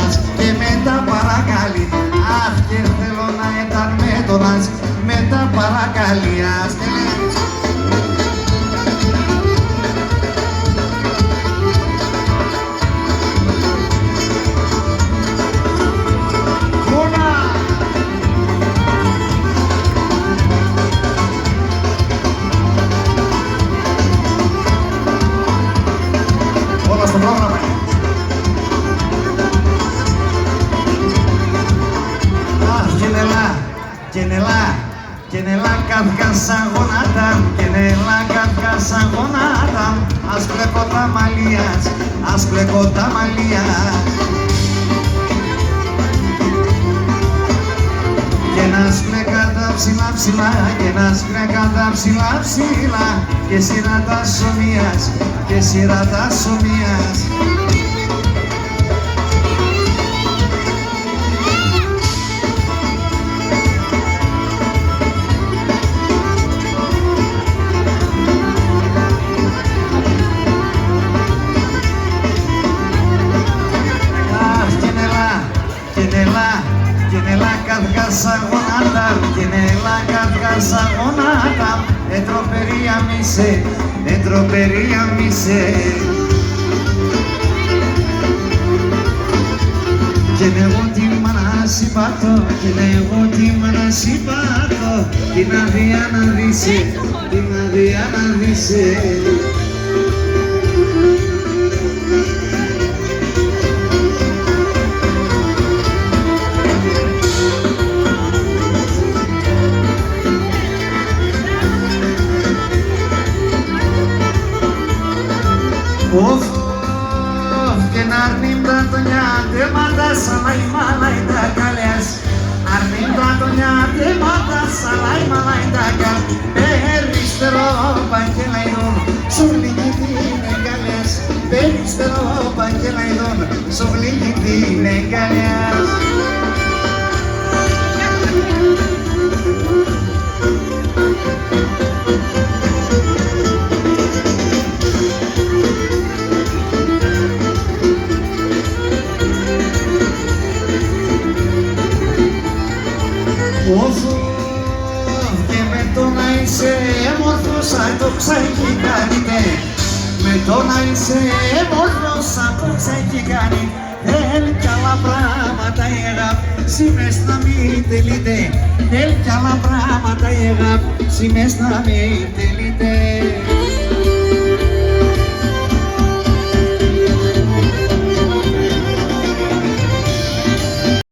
λάτς και με τα παρακαλεί. Αχ, και θέλω να ήταν με το λάτς, με τα παρακαλεί. Όλα στο πρόγραμμα. Γενελά καύκασα γονάτα, γενελά καύκασα γονάτα. Ας βλέπω τα μαλλίας, ας βλέπω τα μαλλία. Και να σβλέκα τα ψηλά ψηλά, και να σβλέκα τα ψηλά ψηλά. Και σειρά τα σωμίας, και σειρά τα σωμίας. Γενελά καύκασα γονάτα, γενελά καύκασα γονάτα. Εντροπερία μίσε, εντροπερία μίσε. Και εγώ τη μάνα συμπάτω, και εγώ τη μάνα συμπάτω. Την αδεία να δύσε, την αδεία να δύσε. Ωφ, και να αρνήμτα το νιάτεματα σαν λαϊμάλαι τα καλές. Αρνήμτα το νιάτεματα σαν λαϊμάλαι τα καλές. Περιστερό παγγελαϊδόν, σου βλήγει την εγκαλιάς. Περιστερό παγγελαϊδόν, σου βλήγει την εγκαλιάς. Όσο και με το να είσαι έμορφος σαν το ξέχει κάνει. Με το να είσαι έμορφος σαν το ξέχει κάνει. Θέλει κι άλλα πράγματα η αγάπη μες να μην τελείται. Θέλει κι άλλα πράγματα η αγάπη μες να μην τελείται.